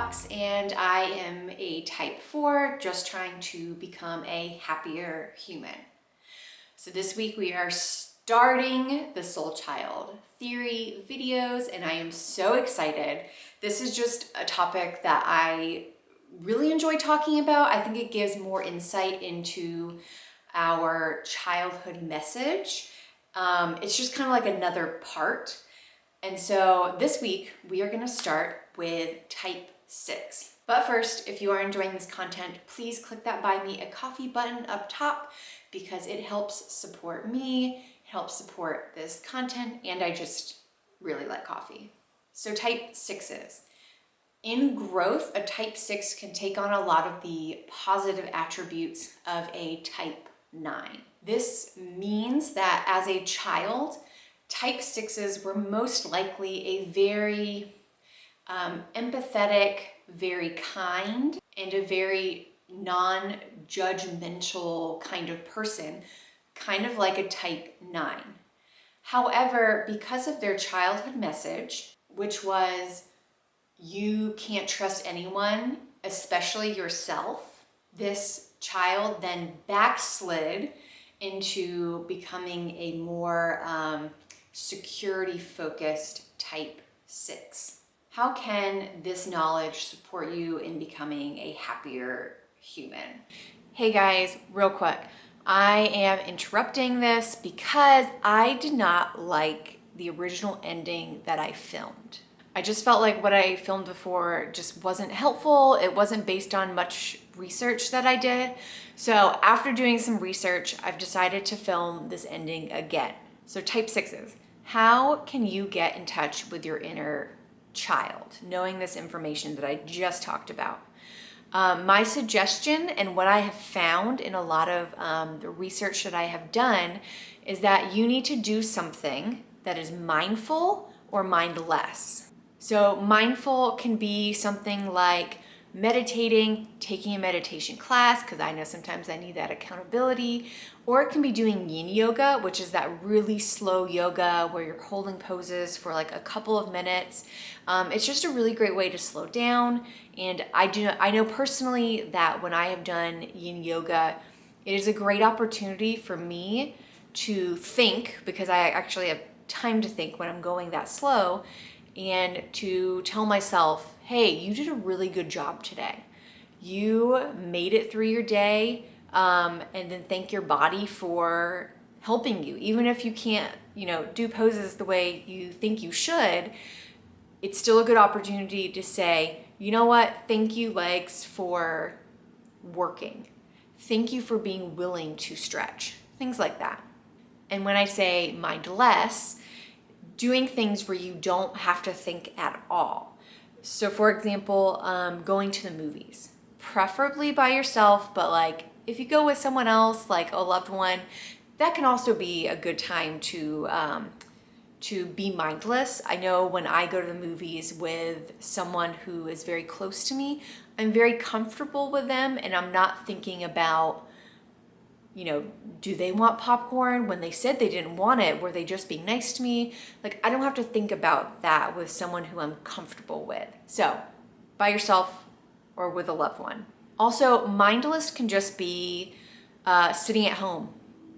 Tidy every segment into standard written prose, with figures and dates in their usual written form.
Fox, and I am a type 4, just trying to become a happier human. So this week we are starting the Soul Child theory videos, and I am so excited. This is just a topic that I really enjoy talking about. I think it gives more insight into our childhood message. It's just kind of like another part. And so this week we are going to start with type 6. But first, if you are enjoying this content, please click that buy me a coffee button up top because it helps support me, it helps support this content, and I just really like coffee. So type 6s. In growth, a type 6 can take on a lot of the positive attributes of a type 9. This means that as a child, type 6s were most likely a very empathetic, very kind, and a very non-judgmental kind of person, kind of like a type 9. However, because of their childhood message, which was you can't trust anyone, especially yourself, this child then backslid into becoming a more security-focused type 6. How can this knowledge support you in becoming a happier human? Hey guys, real quick. I am interrupting this because I did not like the original ending that I filmed. I just felt like what I filmed before just wasn't helpful. It wasn't based on much research that I did. So after doing some research, I've decided to film this ending again. So type 6s, how can you get in touch with your inner child, knowing this information that I just talked about? My suggestion and what I have found in a lot of the research that I have done is that you need to do something that is mindful or mindless. So mindful can be something like meditating, taking a meditation class, because I know sometimes I need that accountability, or it can be doing yin yoga, which is that really slow yoga where you're holding poses for like a couple of minutes. It's just a really great way to slow down. And I know personally that when I have done yin yoga, it is a great opportunity for me to think, because I actually have time to think when I'm going that slow, and to tell myself, hey, you did a really good job today. You made it through your day, and then thank your body for helping you. Even if you can't, do poses the way you think you should, it's still a good opportunity to say, you know what, thank you legs for working. Thank you for being willing to stretch, things like that. And when I say mindless, doing things where you don't have to think at all. So for example, going to the movies, preferably by yourself, but like if you go with someone else, like a loved one, that can also be a good time to be mindless. I know when I go to the movies with someone who is very close to me, I'm very comfortable with them and I'm not thinking about, do they want popcorn? When they said they didn't want it, were they just being nice to me? Like, I don't have to think about that with someone who I'm comfortable with. So, by yourself or with a loved one. Also, mindless can just be sitting at home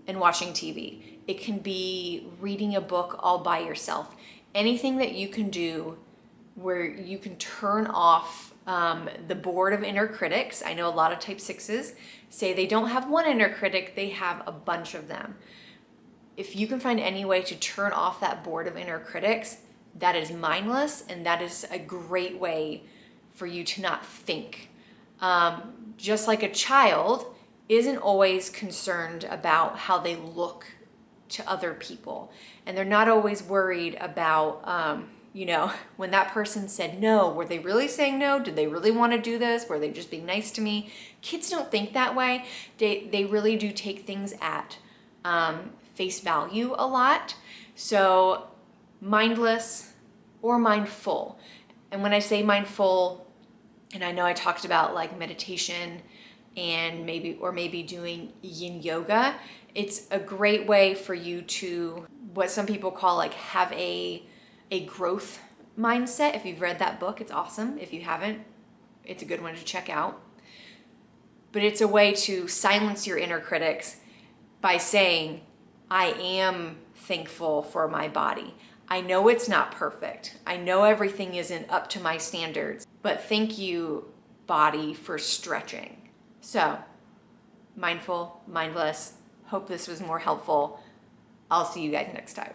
and watching TV. It can be reading a book all by yourself. Anything that you can do where you can turn off the board of inner critics. I know a lot of type 6s say they don't have one inner critic, they have a bunch of them. If you can find any way to turn off that board of inner critics, that is mindless, and that is a great way for you to not think. Just like a child isn't always concerned about how they look to other people, and they're not always worried about when that person said no, were they really saying no? Did they really want to do this? Were they just being nice to me? Kids don't think that way. They really do take things at face value a lot. So mindless or mindful. And when I say mindful, and I know I talked about like meditation and maybe doing yin yoga, it's a great way for you to, what some people call like have a growth mindset. If you've read that book, it's awesome. If you haven't, It's a good one to check out. But it's a way to silence your inner critics by saying, I am thankful for my body. I know it's not perfect. I know everything isn't up to my standards, but thank you, body, for stretching. So, mindful, mindless. Hope this was more helpful. I'll see you guys next time.